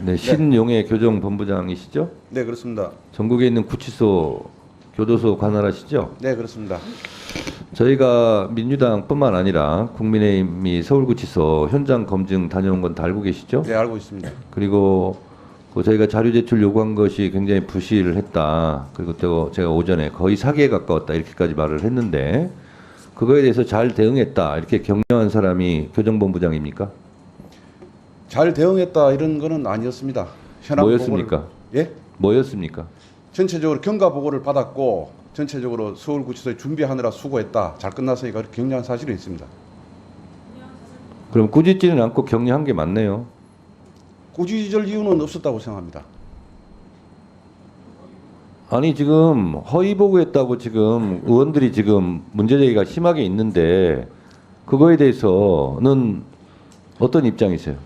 네, 신용해 교정본부장이시죠? 네, 그렇습니다. 전국에 있는 구치소, 교도소 관할하시죠? 네, 그렇습니다. 저희가 민주당뿐만 아니라 국민의힘이 서울구치소 현장 검증 다녀온 건 다 알고 계시죠? 네, 알고 있습니다. 그리고 그 저희가 자료 제출 요구한 것이 굉장히 부실을 했다. 그리고 또 제가 오전에 거의 사기에 가까웠다 이렇게까지 말을 했는데 그거에 대해서 잘 대응했다 이렇게 격려한 사람이 교정본부장입니까? 잘 대응했다 이런 거는 아니었습니다. 현황 뭐였습니까? 예? 뭐였습니까? 전체적으로 경과 보고를 받았고 전체적으로 서울구치소에 준비하느라 수고했다. 잘 끝났으니까 그렇게 격려한 사실이 있습니다. 그럼 꾸짖지는 않고 격려한 게 맞네요. 꾸짖을 이유는 없었다고 생각합니다. 아니 지금 허위 보고했다고 지금 의원들이 지금 문제 제기가 심하게 있는데 그거에 대해서는 어떤 입장이세요?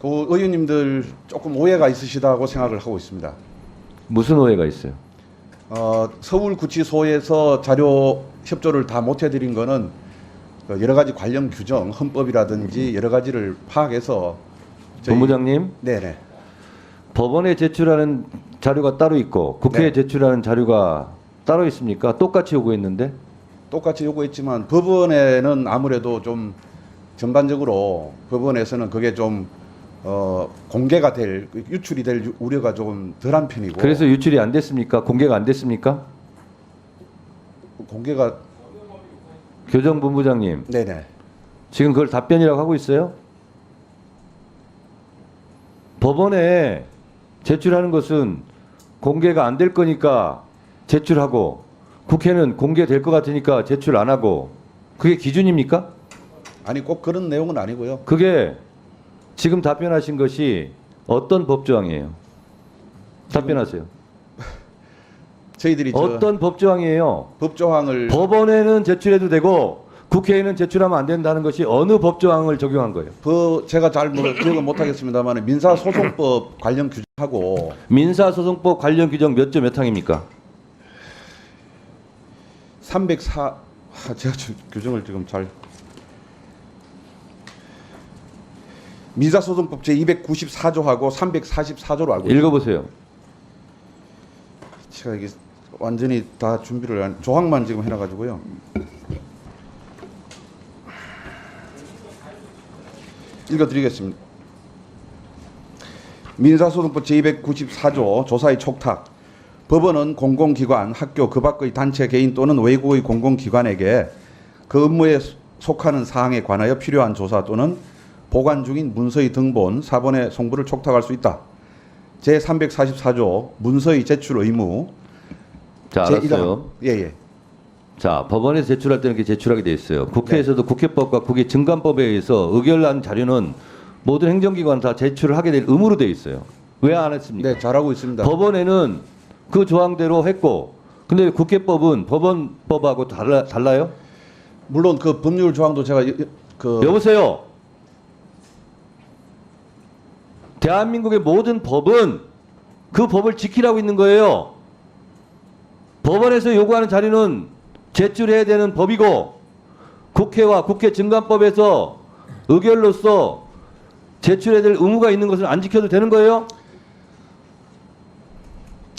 그 의원님들 조금 오해가 있으시다고 생각을 하고 있습니다. 무슨 오해가 있어요? 서울구치소에서 자료 협조를 다 못 해드린 거는 그 여러 가지 관련 규정, 헌법이라든지 여러 가지를 파악해서 본부장님, 네네. 법원에 제출하는 자료가 따로 있고 국회에 네. 제출하는 자료가 따로 있습니까? 똑같이 요구했는데? 똑같이 요구했지만 법원에는 아무래도 좀 전반적으로 법원에서는 그게 좀 공개가 될 유출이 될 우려가 조금 덜한 편이고. 그래서 유출이 안 됐습니까? 공개가 안 됐습니까? 공개가 교정본부장님, 네네. 지금 그걸 답변이라고 하고 있어요? 법원에 제출하는 것은 공개가 안 될 거니까 제출하고 국회는 공개될 것 같으니까 제출 안 하고 그게 기준입니까? 아니 꼭 그런 내용은 아니고요. 그게 지금 답변하신 것이 어떤 법조항이에요? 답변하세요. 저희들이 어떤 법조항이에요? 법조항을 법원에는 제출해도 되고 국회에는 제출하면 안 된다는 것이 어느 법조항을 적용한 거예요? 제가 잘 기억은 못하겠습니다만 민사소송법 관련 규정하고 민사소송법 관련 규정 몇 조 몇 항입니까? 304 제가 규정을 지금 잘 민사소송법 제 294조하고 344조로 알고 있습니다. 읽어보세요. 제가 이게 완전히 다 준비를 조항만 지금 해놔가지고요. 읽어드리겠습니다. 민사소송법 제294조 조사의 촉탁. 법원은 공공기관, 학교, 그 밖의 단체, 개인 또는 외국의 공공기관에게 그 업무에 속하는 사항에 관하여 필요한 조사 또는 보관 중인 문서의 등본, 사본의 송부를 촉탁할 수 있다. 제344조 문서의 제출 의무. 자, 알았어요. 예예. 자, 법원에서 제출할 때는 이렇게 제출하게 돼 있어요. 국회에서도 국회법과 국회 증감법에 의해서 의결난 자료는 모든 행정기관 다 제출을 하게 될 의무로 돼 있어요. 왜 안 했습니까? 네, 잘하고 있습니다. 법원에는 그 조항대로 했고, 근데 국회법은 법원법하고 달라요? 물론 그 법률 조항도 제가 여보세요. 대한민국의 모든 법은 그 법을 지키라고 있는 거예요. 법원에서 요구하는 자료는 제출해야 되는 법이고 국회와 국회 증감법에서 의결로서 제출해야 될 의무가 있는 것을 안 지켜도 되는 거예요?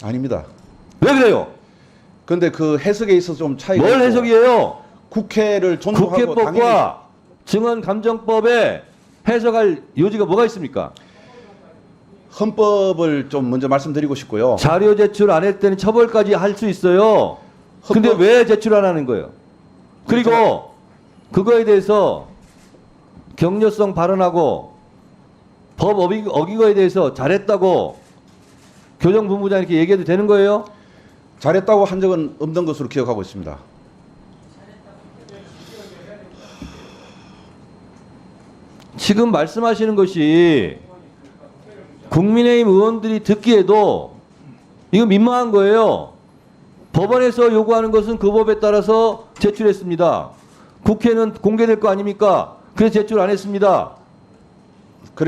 아닙니다. 왜 그래요? 그런데 그 해석에 있어서 좀 차이가 뭘 있고 해석이에요? 국회를 존중하고 국회법과 당연히 증언감정법에 해석할 요지가 뭐가 있습니까? 헌법을 좀 먼저 말씀드리고 싶고요. 자료 제출 안 할 때는 처벌까지 할 수 있어요. 근데 헌법- 왜 제출 안 하는 거예요? 그리고 그거에 대해서 격려성 발언하고 법 어긴 거에 대해서 잘했다고 교정본부장 이렇게 얘기해도 되는 거예요? 잘했다고 한 적은 없는 것으로 기억하고 있습니다. 지금 말씀하시는 것이 국민의힘 의원들이 듣기에도 이거 민망한 거예요. 법원에서 요구하는 것은 그 법에 따라서 제출했습니다. 국회는 공개될 거 아닙니까? 그래서 제출 안 했습니다.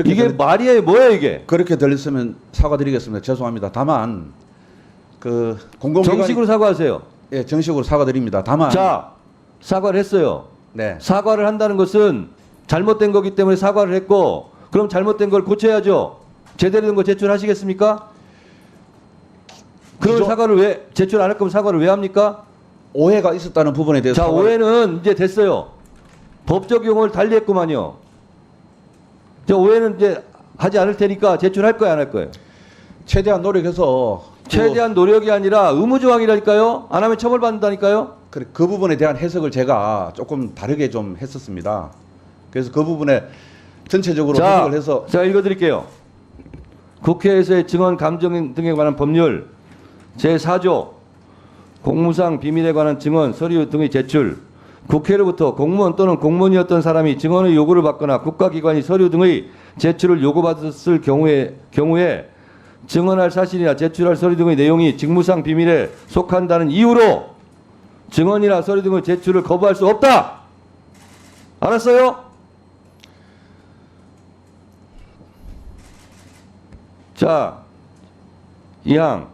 이게 말이에요, 뭐예요 이게? 그렇게 들렸으면 사과드리겠습니다. 죄송합니다. 다만 그 공공기관이 정식으로 사과하세요. 예, 정식으로 사과드립니다. 다만 자, 사과를 했어요. 네. 사과를 한다는 것은 잘못된 거기 때문에 사과를 했고 그럼 잘못된 걸 고쳐야죠. 제대로 된 거 제출하시겠습니까? 그러면 사과를 왜 제출 안 할 거면 사과를 왜 합니까? 오해가 있었다는 부분에 대해서 자, 오해는 이제 됐어요. 법적 용어를 달리 했구만요. 저 오해는 이제 하지 않을 테니까 제출할 거야, 안 할 거예요? 최대한 노력해서 최대한 노력이 아니라 의무조항이라니까요. 안 하면 처벌받는다니까요. 그 부분에 대한 해석을 제가 조금 다르게 좀 했었습니다. 그래서 그 부분에 전체적으로 해석을 해서 자, 읽어드릴게요. 국회에서의 증언 감정 등에 관한 법률 제4조 공무상 비밀에 관한 증언 서류 등의 제출. 국회로부터 공무원 또는 공무원이었던 사람이 증언의 요구를 받거나 국가기관이 서류 등의 제출을 요구받았을 경우에 증언할 사실이나 제출할 서류 등의 내용이 직무상 비밀에 속한다는 이유로 증언이나 서류 등의 제출을 거부할 수 없다. 알았어요? 자, 2항.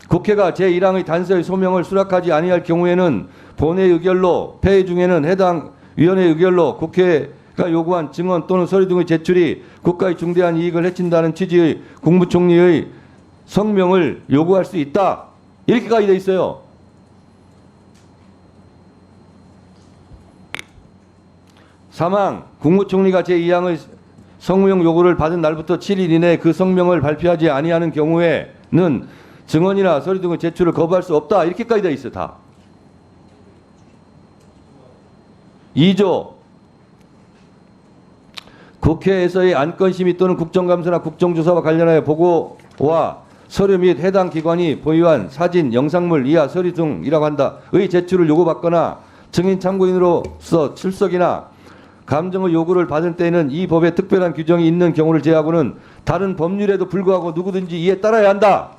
국회가 제1항의 단서의 소명을 수락하지 아니할 경우에는 본회 의결로 폐회 중에는 해당 위원회 의결로 국회가 요구한 증언 또는 서류 등의 제출이 국가의 중대한 이익을 해친다는 취지의 국무총리의 성명을 요구할 수 있다. 이렇게까지 돼 있어요. 사망. 국무총리가 제2항의 성명 요구를 받은 날부터 7일 이내에 그 성명을 발표하지 아니하는 경우에는 증언이나 서류 등의 제출을 거부할 수 없다. 이렇게까지 돼 있어 다. 2조 국회에서의 안건심의 또는 국정감사나 국정조사와 관련하여 보고와 서류 및 해당 기관이 보유한 사진, 영상물 이하 서류 등이라고 한다의 제출을 요구받거나 증인 참고인으로서 출석이나 감정의 요구를 받은 때에는 이 법에 특별한 규정이 있는 경우를 제외하고는 다른 법률에도 불구하고 누구든지 이에 따라야 한다.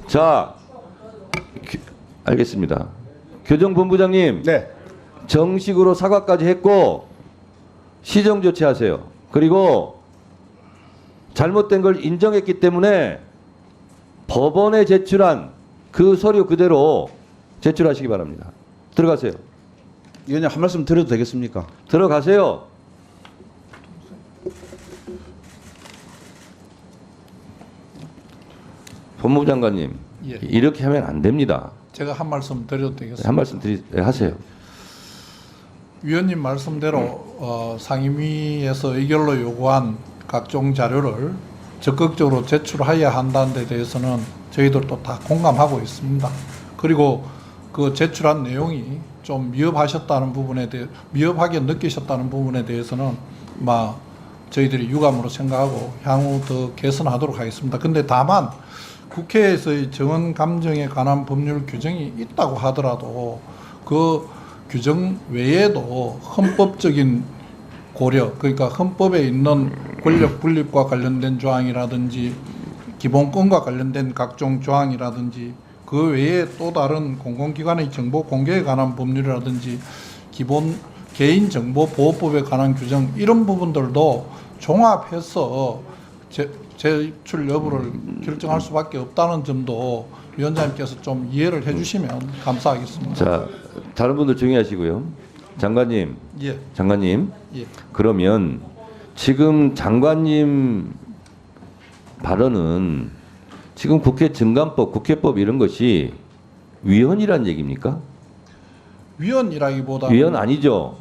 자, 알겠습니다. 교정본부장님, 네. 정식으로 사과까지 했고 시정 조치하세요. 그리고 잘못된 걸 인정했기 때문에 법원에 제출한 그 서류 그대로 제출하시기 바랍니다. 들어가세요. 위원님 한 말씀 드려도 되겠습니까? 들어가세요. 법무부 장관님, 예. 이렇게 하면 안 됩니다. 제가 한 말씀 드려도 되겠습니까? 한 말씀 하세요. 위원님 말씀대로 상임위에서 의결로 요구한 각종 자료를 적극적으로 제출해야 한다는 데 대해서는 저희들도 다 공감하고 있습니다. 그리고 그 제출한 내용이 좀 미흡하셨다는 부분에 대해 미흡하게 느끼셨다는 부분에 대해서는 저희들이 유감으로 생각하고 향후 더 개선하도록 하겠습니다. 근데 다만 국회에서의 정언 감정에 관한 법률 규정이 있다고 하더라도 그 규정 외에도 헌법적인 고려, 그러니까 헌법에 있는 권력 분립과 관련된 조항이라든지 기본권과 관련된 각종 조항이라든지 그 외에 또 다른 공공기관의 정보 공개에 관한 법률이라든지 기본 개인정보보호법에 관한 규정 이런 부분들도 종합해서 제출 여부를 결정할 수밖에 없다는 점도 위원장님께서 좀 이해를 해주시면 감사하겠습니다. 자, 다른 분들 조용히 하시고요. 장관님, 예, 장관님. 예. 그러면 지금 장관님 발언은 지금 국회 증감법, 국회법 이런 것이 위헌이란 얘기입니까? 위헌이라기보다는 위헌 아니죠.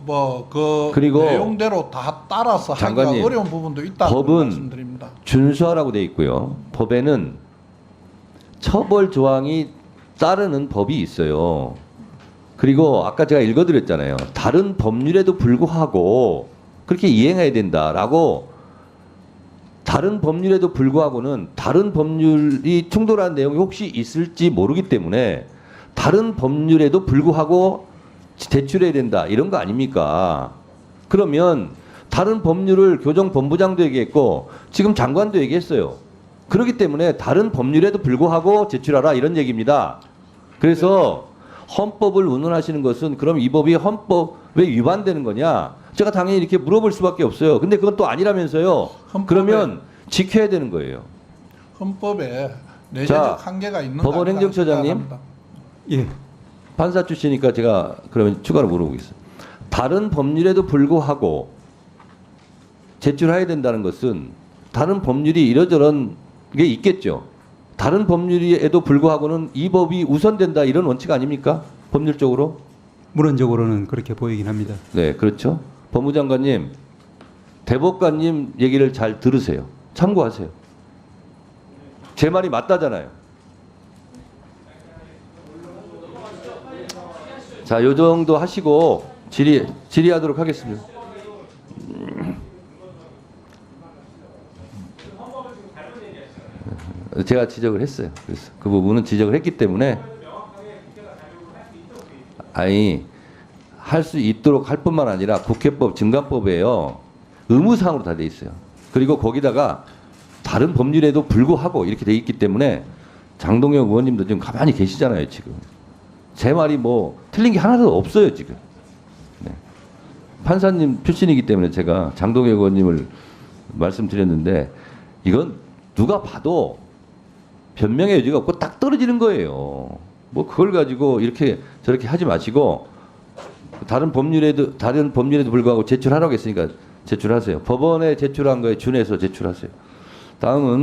그리고 내용대로 다 따라서 하기가 장관님, 어려운 부분도 있다는 법은 말씀드립니다. 준수하라고 돼 있고요. 법에는 처벌 조항이 따르는 법이 있어요. 그리고 아까 제가 읽어드렸잖아요. 다른 법률에도 불구하고 그렇게 이행해야 된다라고. 다른 법률에도 불구하고는 다른 법률이 충돌하는 내용이 혹시 있을지 모르기 때문에 다른 법률에도 불구하고 제출해야 된다 이런 거 아닙니까? 그러면 다른 법률을 교정본부장도 얘기했고 지금 장관도 얘기했어요. 그렇기 때문에 다른 법률에도 불구하고 제출하라 이런 얘기입니다. 그래서 헌법을 운운하시는 것은 그럼 이 법이 헌법에 위반되는 거냐? 제가 당연히 이렇게 물어볼 수밖에 없어요. 근데 그건 또 아니라면서요. 그러면 지켜야 되는 거예요. 헌법에 내재적 한계가 있는 법원 행정처장님. 예. 판사 출신이니까 제가 그러면 추가로 물어보겠습니다. 다른 법률에도 불구하고 제출해야 된다는 것은 다른 법률이 이러저런 게 있겠죠. 다른 법률에도 불구하고는 이 법이 우선된다 이런 원칙 아닙니까? 법률적으로? 물론적으로는 그렇게 보이긴 합니다. 네, 그렇죠. 법무장관님, 대법관님 얘기를 잘 들으세요. 참고하세요. 제 말이 맞다잖아요. 자, 요 정도 하시고 질의하도록 하겠습니다. 제가 지적을 했어요. 그래서 그 부분은 지적을 했기 때문에 아니 할 수 있도록 할 뿐만 아니라 국회법 증감법에요 의무사항으로 다 돼 있어요. 그리고 거기다가 다른 법률에도 불구하고 이렇게 돼 있기 때문에 장동영 의원님도 지금 가만히 계시잖아요. 지금 제 말이 뭐 틀린 게 하나도 없어요. 지금 네. 판사님 출신이기 때문에 제가 장동영 의원님을 말씀드렸는데 이건 누가 봐도 변명의 여지가 없고 딱 떨어지는 거예요. 뭐 그걸 가지고 이렇게 저렇게 하지 마시고 다른 법률에도 불구하고 제출하라고 했으니까 제출하세요. 법원에 제출한 거에 준해서 제출하세요. 다음은